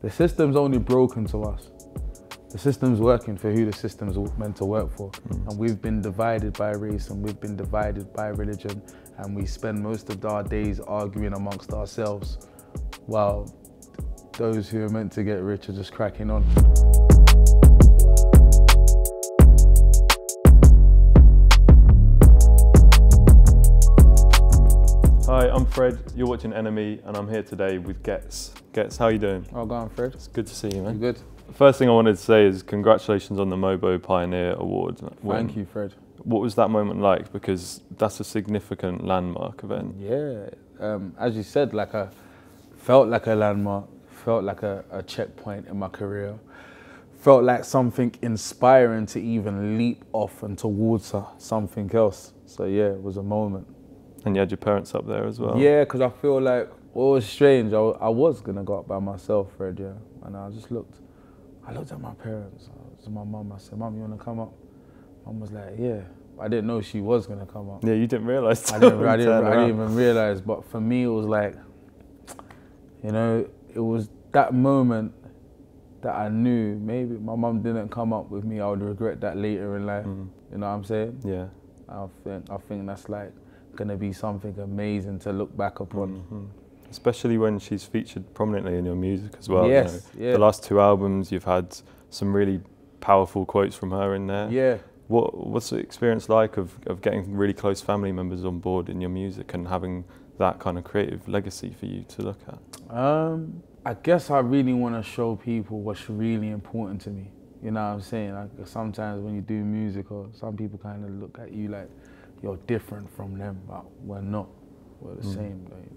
The system's only broken to us. The system's working for who the system's meant to work for. And we've been divided by race and we've been divided by religion, and we spend most of our days arguing amongst ourselves while those who are meant to get rich are just cracking on. Hi, I'm Fred, you're watching Enemy, and I'm here today with Ghetts. Ghetts, how are you doing? Oh, go on, Fred. It's good to see you, man. You good? First thing I wanted to say is congratulations on the MOBO Pioneer Award. Thank you, Fred. What was that moment like? Because that's a significant landmark event. Yeah, as you said, I felt like a landmark, felt like a checkpoint in my career, felt like something inspiring to even leap off and towards something else. So yeah, it was a moment. And you had your parents up there as well? Yeah, because I feel like, well, it was strange. I was going to go up by myself, Fred, yeah. And I looked at my parents. I looked at my mum. I said, Mum, you want to come up? Mum was like, yeah. I didn't know she was going to come up. Yeah, you didn't realise. I didn't even realise. But for me, it was like, you know, it was that moment that I knew maybe my mum didn't come up with me, I would regret that later in life. You know what I'm saying? Yeah. I think that's like going to be something amazing to look back upon. Especially when she's featured prominently in your music as well. Yes, you know. yeah. The last two albums, you've had some really powerful quotes from her in there. Yeah. What's the experience like of getting really close family members on board in your music and having that kind of creative legacy for you to look at? I guess I really want to show people what's really important to me. You know what I'm saying? Like sometimes when you do music, or some people kind of look at you like you're different from them, but we're not. We're the same. Like,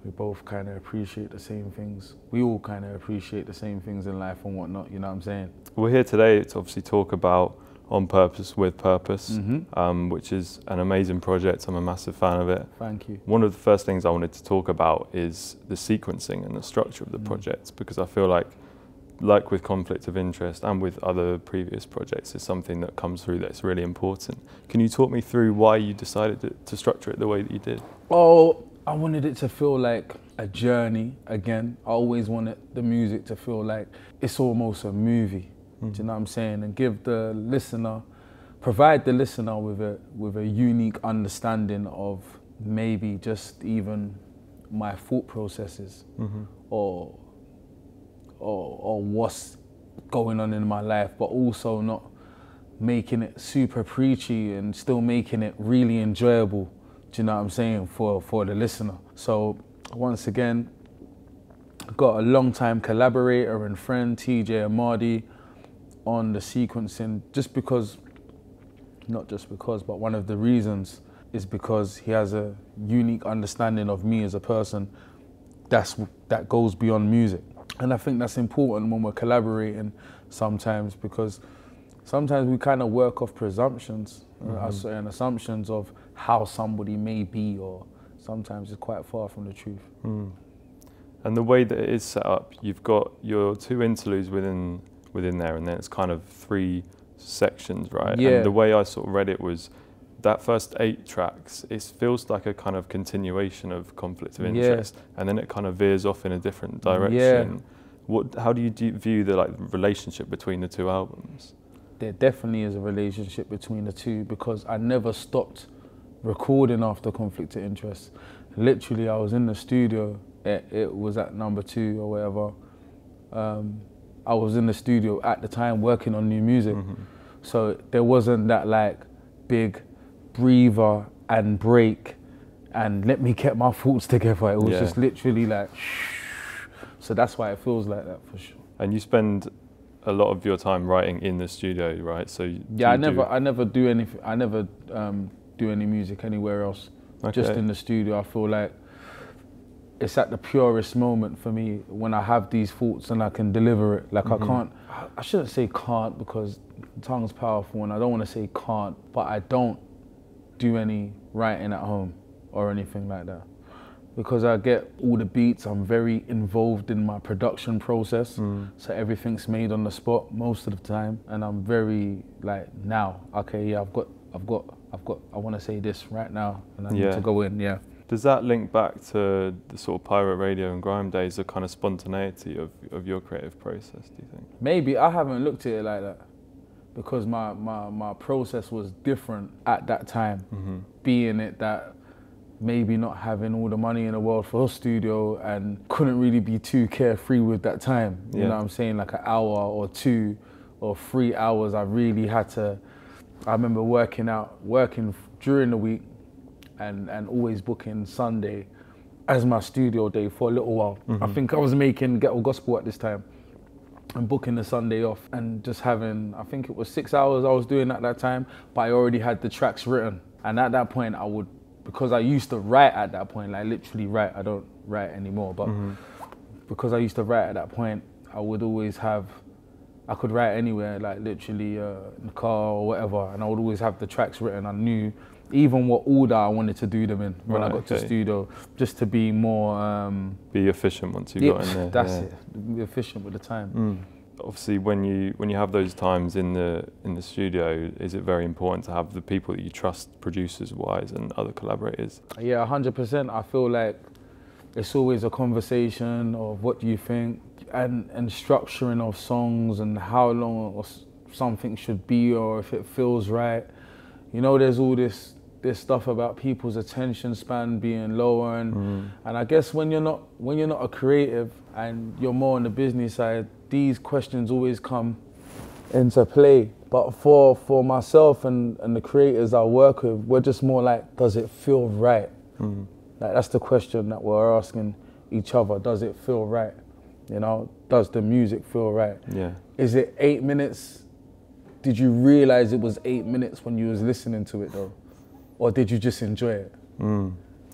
we both kind of appreciate the same things. We all kind of appreciate the same things in life and whatnot, you know what I'm saying? We're here today to obviously talk about On Purpose with Purpose, which is an amazing project. I'm a massive fan of it. Thank you. One of the first things I wanted to talk about is the sequencing and the structure of the project, because I feel like with Conflict of Interest and with other previous projects, is something that comes through that's really important. Can you talk me through why you decided to structure it the way that you did? Oh, I wanted it to feel like a journey again. I always wanted the music to feel like it's almost a movie. Do you know what I'm saying? And give the listener, provide the listener with a unique understanding of maybe just even my thought processes or what's going on in my life, but also not making it super preachy and still making it really enjoyable. Do you know what I'm saying, for the listener? So once again, I've got a long-time collaborator and friend, TJ Amadi, on the sequencing, not just because, but one of the reasons is because he has a unique understanding of me as a person that goes beyond music. And I think that's important when we're collaborating sometimes, because sometimes we kind of work off presumptions and assumptions of how somebody may be, or sometimes it's quite far from the truth. And the way that it is set up, you've got your two interludes within there, and then it's kind of three sections, right? Yeah. And the way I sort of read it was that first 8 tracks, it feels like a kind of continuation of Conflict of Interest, and then it kind of veers off in a different direction. How do you view the relationship between the two albums? There definitely is a relationship between the two, because I never stopped recording after Conflict of Interest. Literally, I was in the studio, it was at number 2 or whatever. I was in the studio at the time working on new music. So there wasn't that big breather and break and let me get my thoughts together. It was just literally like, so that's why it feels like that for sure. And you spend a lot of your time writing in the studio, right? So yeah, I never do anything. I never do any music anywhere else. Just in the studio. I feel like it's at the purest moment for me when I have these thoughts and I can deliver it. I shouldn't say can't, because the tongue's powerful and I don't want to say can't, but I don't do any writing at home or anything like that. Because I get all the beats, I'm very involved in my production process. So everything's made on the spot most of the time. And I'm very now, okay, yeah, I want to say this right now and I need to go in, Does that link back to the sort of pirate radio and grime days, the kind of spontaneity of your creative process, do you think? Maybe. I haven't looked at it like that because my process was different at that time. Mm-hmm. Being it that maybe not having all the money in the world for a studio and couldn't really be too carefree with that time. You know what I'm saying? Like an hour or 2 or 3 hours, I really had to. I remember working during the week and always booking Sunday as my studio day for a little while. Mm-hmm. I think I was making Ghetto Gospel at this time and booking the Sunday off and just having, I think it was 6 hours I was doing at that time, but I already had the tracks written. And at that point I would, because I used to write at that point, like literally write, I don't write anymore, but because I used to write at that point, I would always have, I could write anywhere, like literally in the car or whatever, and I would always have the tracks written. I knew even what order I wanted to do them in when I got to the studio, just to be more... be efficient once you got in there. That's it, be efficient with the time. Obviously, when you have those times in the studio, is it very important to have the people that you trust, producers-wise and other collaborators? Yeah, 100%. I feel like it's always a conversation of what do you think, and structuring of songs and how long something should be or if it feels right. You know, there's all this stuff about people's attention span being lower, and I guess when you're not a creative and you're more on the business side, these questions always come into play. But for myself and the creators I work with, we're just more like, does it feel right? Like that's the question that we're asking each other. Does it feel right? You know, does the music feel right? Yeah. Is it 8 minutes? Did you realize it was 8 minutes when you was listening to it though? Or did you just enjoy it?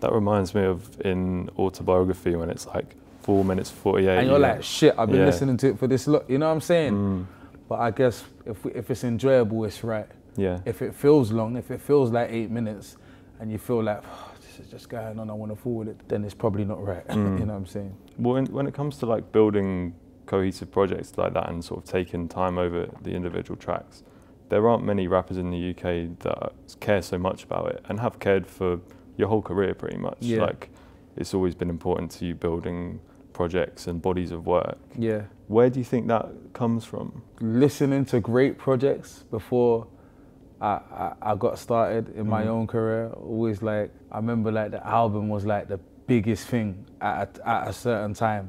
That reminds me of in Autobiography when it's like 4 minutes 48. And you're like, shit, I've been listening to it for this look. You know what I'm saying? But I guess if it's enjoyable, it's right. Yeah. If it feels long, if it feels like 8 minutes, and you feel like, oh, this is just going on, I want to forward it, then it's probably not right. You know what I'm saying? Well, when it comes to like building cohesive projects like that and sort of taking time over the individual tracks, there aren't many rappers in the UK that care so much about it and have cared for your whole career pretty much. Yeah. Like, it's always been important to you building projects and bodies of work. Yeah. Where do you think that comes from? Listening to great projects before I got started in my own career, always like, I remember like the album was like the biggest thing at a certain time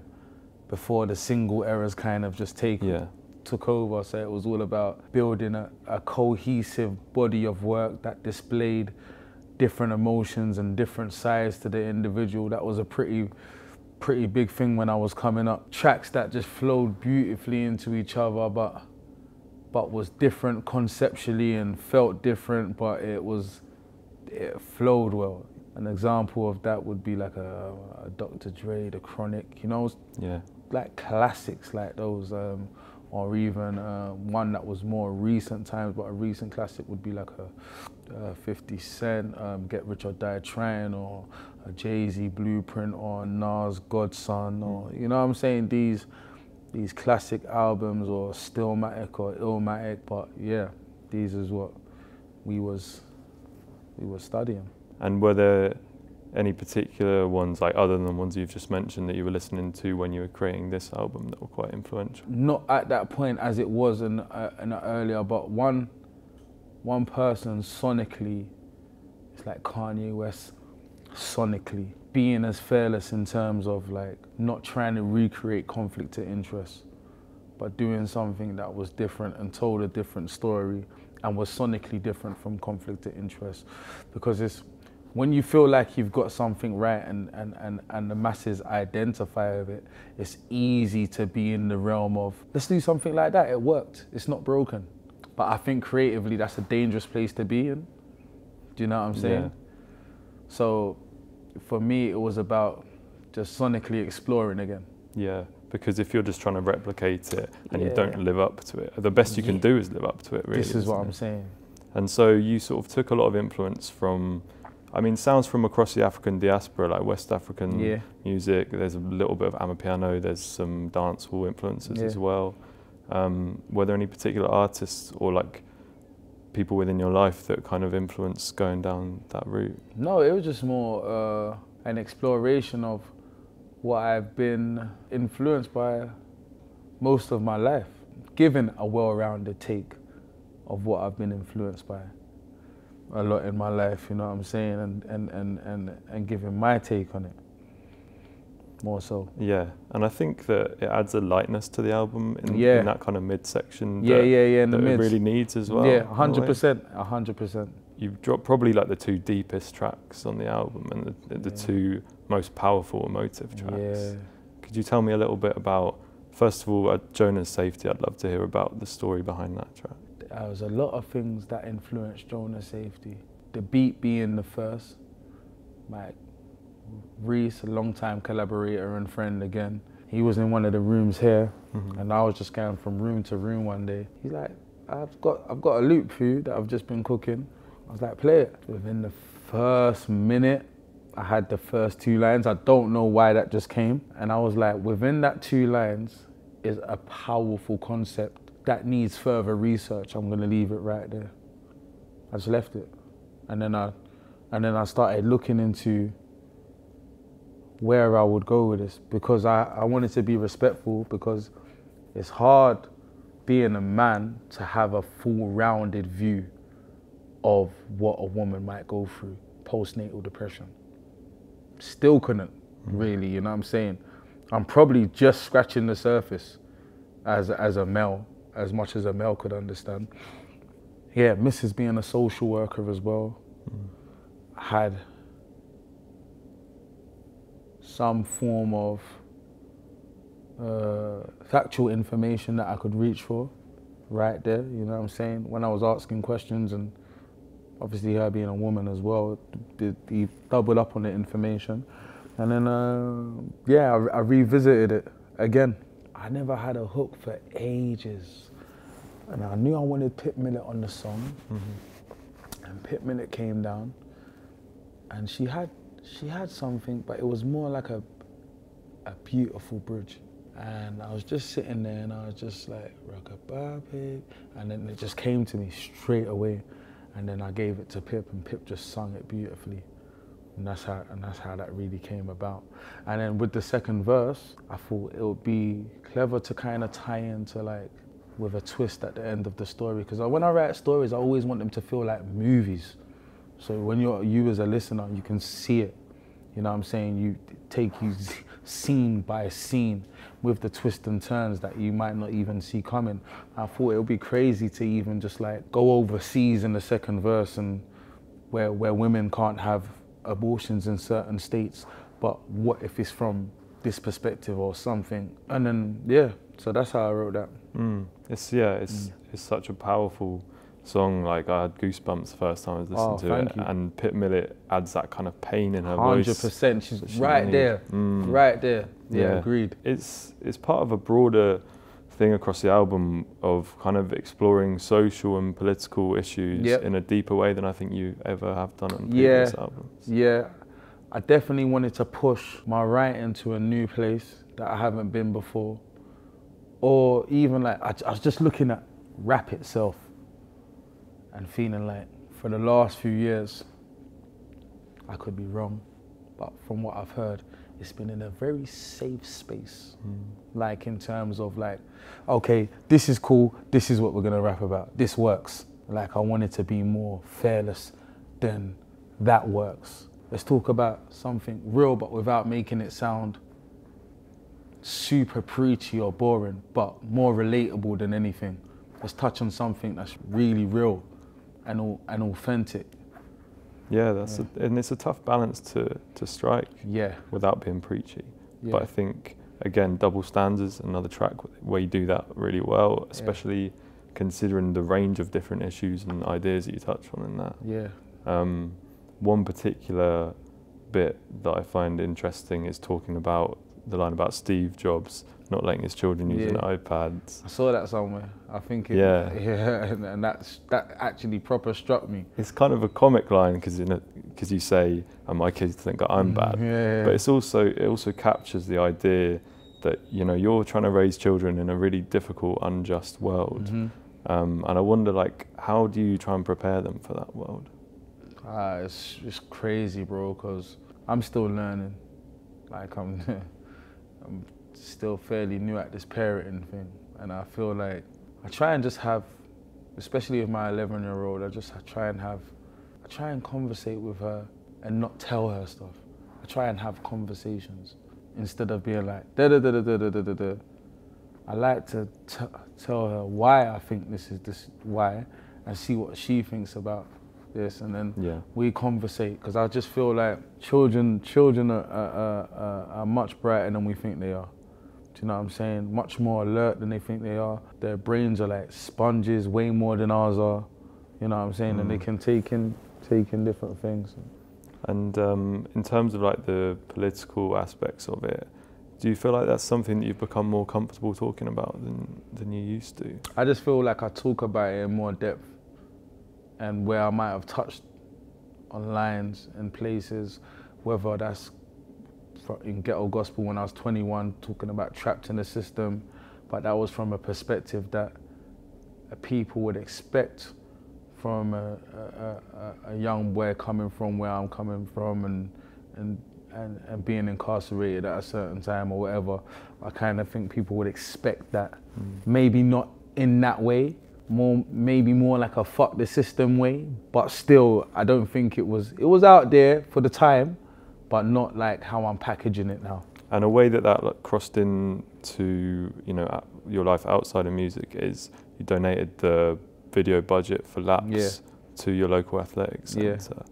before the single eras kind of just took over. So it was all about building a cohesive body of work that displayed different emotions and different sides to the individual. That was a pretty big thing when I was coming up. Tracks that just flowed beautifully into each other, but was different conceptually and felt different, but it flowed well. An example of that would be like a Dr. Dre, The Chronic, you know, like classics like those, or even one that was more recent times, but a recent classic would be like a 50 Cent, Get Rich or Die Trying, or a Jay-Z Blueprint, or Nas Godson, or, you know what I'm saying, these classic albums, or Stillmatic or Illmatic, but yeah, these is what we was studying. And were there any particular ones, like other than the ones you've just mentioned, that you were listening to when you were creating this album that were quite influential? Not at that point as it was in earlier, but one person sonically, it's like Kanye West sonically, being as fearless in terms of like not trying to recreate conflict of interest, but doing something that was different and told a different story and was sonically different from conflict of interest. Because it's when you feel like you've got something right and the masses identify with it, it's easy to be in the realm of, let's do something like that, it worked, it's not broken. But I think creatively that's a dangerous place to be in. Do you know what I'm saying? Yeah. So for me, it was about just sonically exploring again. Yeah, because if you're just trying to replicate it and you don't live up to it, the best you can do is live up to it, really. This is what I'm saying. And so you sort of took a lot of influence from, I mean, sounds from across the African diaspora, like West African music. There's a little bit of Amapiano, there's some dancehall influences as well. Were there any particular artists or like people within your life that kind of influenced going down that route? No, it was just more an exploration of what I've been influenced by most of my life, giving a well-rounded take of what I've been influenced by a lot in my life, you know what I'm saying, and giving my take on it, more so. Yeah, and I think that it adds a lightness to the album in that kind of mid-section in the that mids. It really needs as well. Yeah, 100%, 100%. You've dropped probably like the 2 deepest tracks on the album and the 2 most powerful emotive tracks. Yeah. Could you tell me a little bit about, first of all, Jonah's Safety? I'd love to hear about the story behind that track. There was a lot of things that influenced Jonah's Safety. The beat being the first, like Reese, a long-time collaborator and friend again. He was in one of the rooms here, and I was just going from room to room one day. He's like, I've got a loop for you that I've just been cooking. I was like, play it. Within the first minute, I had the first 2 lines. I don't know why that just came. And I was like, within that 2 lines is a powerful concept that needs further research. I'm gonna leave it right there. I just left it. And then I started looking into where I would go with this, because I wanted to be respectful, because it's hard being a man to have a full rounded view of what a woman might go through postnatal depression. Still couldn't really, you know what I'm saying? I'm probably just scratching the surface as a male, as much as a male could understand. Yeah, Mrs. being a social worker as well, had some form of factual information that I could reach for right there, you know what I'm saying? When I was asking questions, and obviously her being a woman as well, he doubled up on the information. And then, yeah, I revisited it again. I never had a hook for ages. And I knew I wanted Pip Millett on the song. And Pip Millett came down, and she had something, but it was more like a beautiful bridge. And I was just sitting there and I was just like, rock-a-bye, Pip. And then it just came to me straight away. And then I gave it to Pip, and Pip just sung it beautifully. And that's how that really came about. And then with the second verse, I thought it would be clever to kind of tie into like, with a twist at the end of the story. Because when I write stories, I always want them to feel like movies. So when you as a listener, you can see it. You know what I'm saying? You take you scene by scene with the twists and turns that you might not even see coming. I thought it would be crazy to even just like go overseas in the second verse, and where women can't have abortions in certain states, but what if it's from this perspective or something? And then, yeah, so that's how I wrote that. It's such a powerful song. Like, I had goosebumps the first time I was listening to it. You. And Pip Millett adds that kind of pain in her voice. 100%, she's right there, right there. Yeah, agreed. It's part of a broader thing across the album of kind of exploring social and political issues in a deeper way than I think you ever have done on previous albums. Yeah, I definitely wanted to push my writing to a new place that I haven't been before. Or even like, I was just looking at rap itself and feeling like for the last few years, I could be wrong, but from what I've heard, it's been in a very safe space. Like in terms of like, okay, this is cool, this is what we're gonna rap about, this works. Like I wanted to be more fearless than that works. Let's talk about something real, but without making it sound super preachy or boring, but more relatable than anything. Let's touch on something that's really real and authentic. Yeah, and it's a tough balance to strike. Yeah. Without being preachy. Yeah. But I think, again, Double Standards, another track where you do that really well, especially considering the range of different issues and ideas that you touch on in that. Yeah. One particular bit that I find interesting is talking about the line about Steve Jobs not letting his children use an iPads. I saw that somewhere. I think and that actually proper struck me. It's kind of a comic line because you say, and my kids think that I'm bad. But it also captures the idea that, you know, you're trying to raise children in a really difficult, unjust world. And I wonder, like, how do you try and prepare them for that world? It's crazy, bro, because I'm still learning. Like I'm still fairly new at this parenting thing, and I feel like I try and just have, especially with my 11-year-old, I try and conversate with her and not tell her stuff. I try and have conversations instead of being like da da da da da da da da. I like to tell her why I think this is this why, and see what she thinks about this, and then we conversate, because I just feel like children are much brighter than we think they are. Do you know what I'm saying? Much more alert than they think they are. Their brains are like sponges, way more than ours are. You know what I'm saying? And they can take in different things. And in terms of like the political aspects of it, do you feel like that's something that you've become more comfortable talking about than you used to? I just feel like I talk about it in more depth, and where I might have touched on lines and places, whether that's in Ghetto Gospel when I was 21, talking about trapped in the system, but that was from a perspective that people would expect from a young boy coming from where I'm coming from, and being incarcerated at a certain time or whatever. I kind of think people would expect that. Maybe not in that way, maybe more like a fuck the system way, but still, I don't think it was out there for the time, but not like how I'm packaging it now. And a way that like, crossed into, you know, your life outside of music is you donated the video budget for laps to your local athletics centre.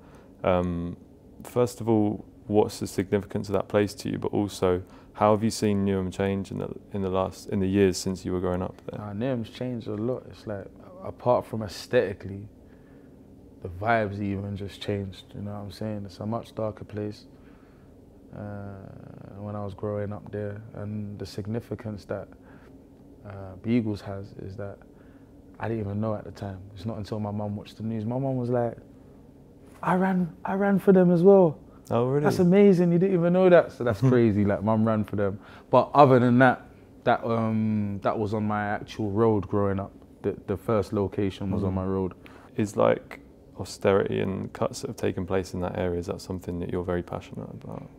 First of all, what's the significance of that place to you? But also, how have you seen Newham change in the years since you were growing up there? Newham's changed a lot. It's like, apart from aesthetically, the vibes even just changed. You know what I'm saying? It's a much darker place. When I was growing up there, and the significance that Beagles has is that I didn't even know at the time. It's not until my mum watched the news. My mum was like, I ran for them as well. Oh, really? That's amazing, you didn't even know that. So that's crazy, like mum ran for them. But other than that, that was on my actual road growing up. The first location was on my road. Is like austerity and cuts that have taken place in that area, is that something that you're very passionate about?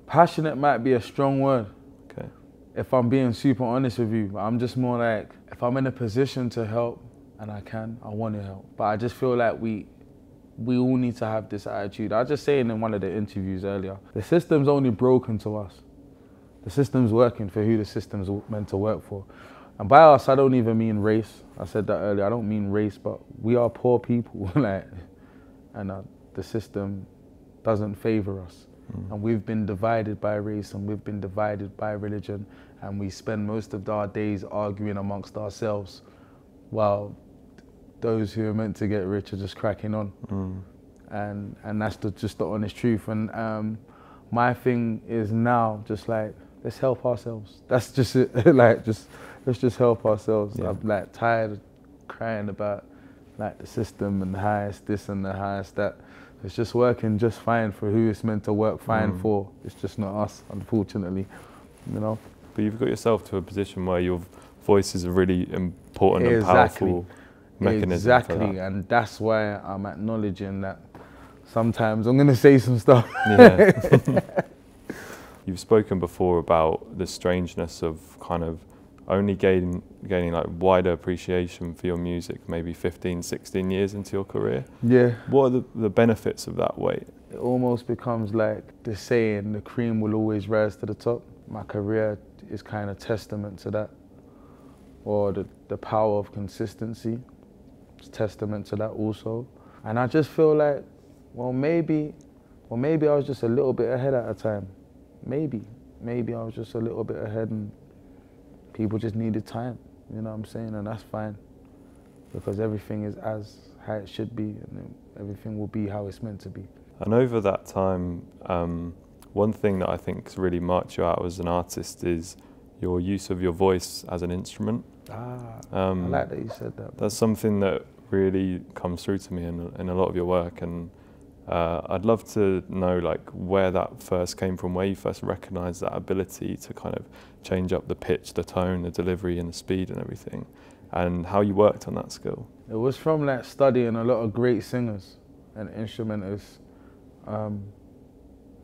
Passionate might be a strong word. Okay. If I'm being super honest with you, I'm just more like, if I'm in a position to help and I want to help. But I just feel like we all need to have this attitude. I was just saying in one of the interviews earlier, the system's only broken to us. The system's working for who the system's meant to work for. And by us, I don't even mean race. I said that earlier, I don't mean race, but we are poor people, like, and the system doesn't favor us. And we've been divided by race, and we've been divided by religion, and we spend most of our days arguing amongst ourselves, while those who are meant to get rich are just cracking on. And that's just the honest truth. And my thing is now just like, let's help ourselves. That's just it. Like, let's just help ourselves. I'm like tired of crying about like the system and the highest this and the highest that. It's just working just fine for who it's meant to work fine for. It's just not us, unfortunately, you know. But you've got yourself to a position where your voice is a really important and powerful mechanism. Exactly, and that's why I'm acknowledging that sometimes I'm gonna say some stuff. You've spoken before about the strangeness of kind of only gaining like wider appreciation for your music maybe 15, 16 years into your career. What are the benefits of that wait? It almost becomes like the saying, the cream will always rise to the top. My career is kind of testament to that. Or the power of consistency is testament to that also. And I just feel like, well maybe I was just a little bit ahead at a time. Maybe I was just a little bit ahead, and people just needed time, you know what I'm saying? And that's fine, because everything is how it should be, and everything will be how it's meant to be. And over that time, one thing that I think has really marked you out as an artist is your use of your voice as an instrument. I like that you said that. That's something that really comes through to me in a lot of your work, and I'd love to know like where that first came from, where you first recognised that ability to kind of change up the pitch, the tone, the delivery and the speed and everything, and how you worked on that skill. It was from like studying a lot of great singers and instrumentalists,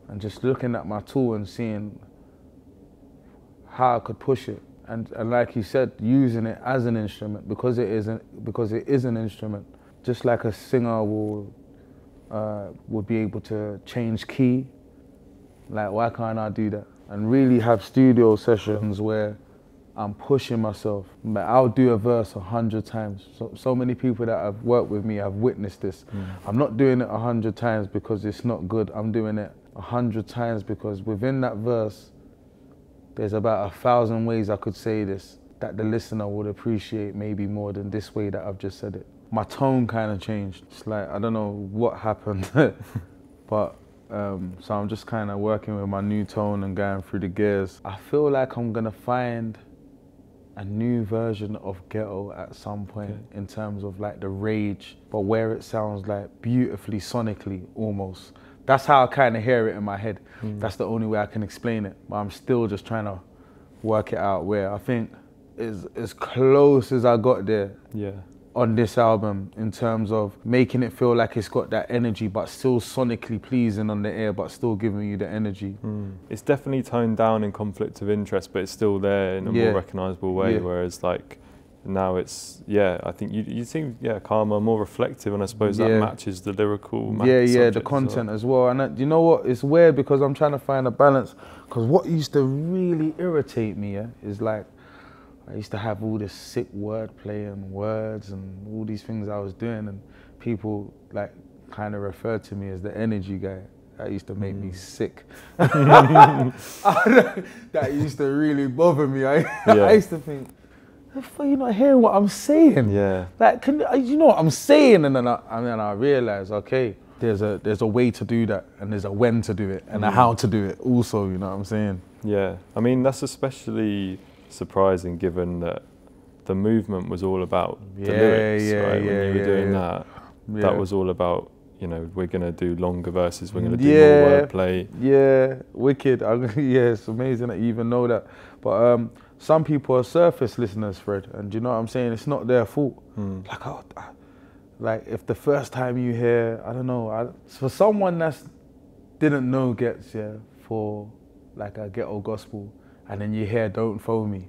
and just looking at my tool and seeing how I could push it. And like you said, using it as an instrument because it is an instrument. Just like a singer will be able to change key, like why can't I do that? And really have studio sessions where I'm pushing myself. I'll do a verse 100 times. So many people that have worked with me have witnessed this. I'm not doing it 100 times because it's not good. I'm doing it 100 times because within that verse, there's about 1,000 ways I could say this that the listener would appreciate maybe more than this way that I've just said it. My tone kind of changed. It's like, I don't know what happened, but so I'm just kind of working with my new tone and going through the gears. I feel like I'm gonna find a new version of Ghetto at some point in terms of like the rage, but where it sounds like beautifully sonically almost. That's how I kind of hear it in my head. That's the only way I can explain it. But I'm still just trying to work it out where I think is as close as I got there on this album in terms of making it feel like it's got that energy but still sonically pleasing on the ear but still giving you the energy. It's definitely toned down in Conflict of Interest, but it's still there in a more recognisable way, whereas like now it's, I think you seem, calmer, more reflective, and I suppose that matches the lyrical the content as well. And you know what, it's weird because I'm trying to find a balance, because what used to really irritate me is like, I used to have all this sick wordplay and words and all these things I was doing, and people like kind of referred to me as the energy guy. That used to make me sick. That used to really bother me. I used to think, you're not hearing what I'm saying. Like, you know what I'm saying? And then I realized, okay, there's a way to do that, and there's a when to do it, and a how to do it also, you know what I'm saying? Yeah, I mean, that's especially surprising given that the movement was all about the lyrics, right? When you were doing that, that was all about, you know, we're going to do longer verses, we're going to do more wordplay. Yeah, wicked. It's amazing that you even know that. But some people are surface listeners, Fred, and you know what I'm saying? It's not their fault. Like if the first time you hear, I don't know, for someone that didn't know Ghetts, for like a ghetto gospel, and then you hear Don't Phone Me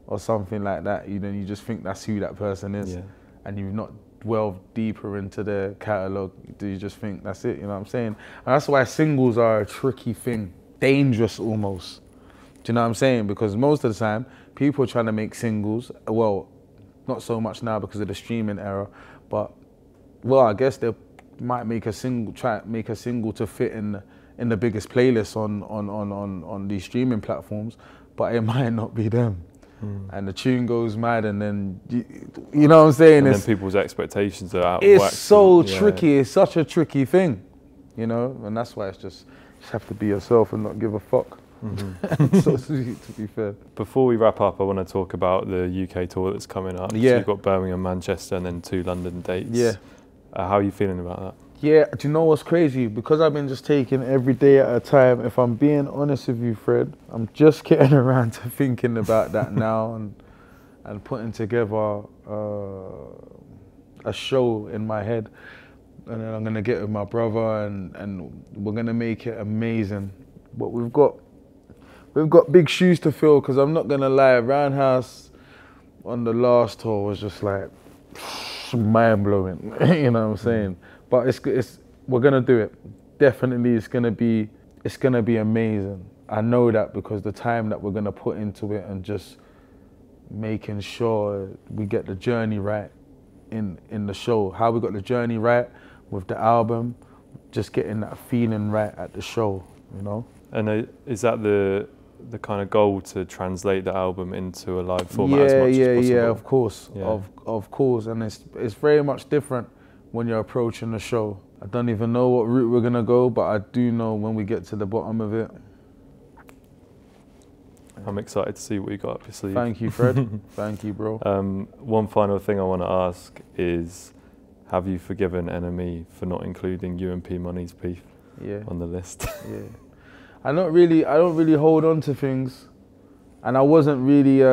or something like that, you just think that's who that person is, and you've not delved deeper into their catalogue, you just think that's it, you know what I'm saying? And that's why singles are a tricky thing, dangerous almost. Do you know what I'm saying? Because most of the time, people are trying to make singles, well, not so much now because of the streaming era, but, well, I guess they might make a single, to fit in the biggest playlists on these streaming platforms, but it might not be them. And the tune goes mad, and then, you know what I'm saying? And then people's expectations are out of whack. It's so tricky, it's such a tricky thing, you know? And that's why it's just have to be yourself and not give a fuck. So sweet, to be fair. Before we wrap up, I want to talk about the UK tour that's coming up. So you've got Birmingham, Manchester, and then 2 London dates. How are you feeling about that? Yeah, do you know what's crazy? Because I've been just taking every day at a time, if I'm being honest with you, Fred, I'm just getting around to thinking about that now and putting together a show in my head. And then I'm gonna get with my brother and we're gonna make it amazing. But we've got big shoes to fill, because I'm not gonna lie, Roundhouse on the last tour was just like mind blowing, you know what I'm saying? But we're gonna do it. Definitely, it's gonna be amazing. I know that because the time that we're gonna put into it and just making sure we get the journey right in the show. How we got the journey right with the album, just getting that feeling right at the show, you know? And is that the kind of goal, to translate the album into a live format as much as possible? Yeah, of course, of course. And it's very much different when you're approaching the show. I don't even know what route we're gonna go, but I do know when we get to the bottom of it. I'm excited to see what you got up your sleeve. Thank you, Fred. Thank you, bro. One final thing I want to ask is, have you forgiven NME for not including you and P Money's beef on the list? I don't really hold on to things, and I wasn't really.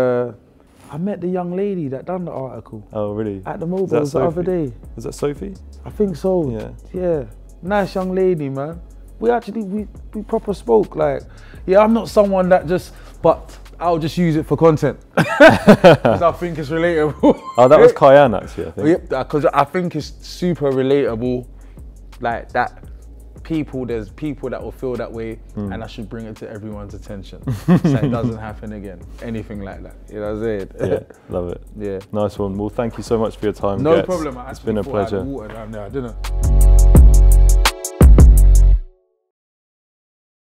I met the young lady that done the article. Oh, really? At the MOBOs the other day. Was that Sophie? I think so. Yeah. Nice young lady, man. we proper spoke. Like, yeah, I'm not someone that just, but I'll just use it for content because I think it's relatable. Oh, that was Kyan actually, I think. Yep, because I think it's super relatable. Like that, there's people that will feel that way, and I should bring it to everyone's attention so it doesn't happen again. Anything like that. You know what I'm saying? Yeah, love it. Yeah. Nice one. Well, thank you so much for your time. No Ghetts. problem. It's been a pleasure. I had water down there, didn't I?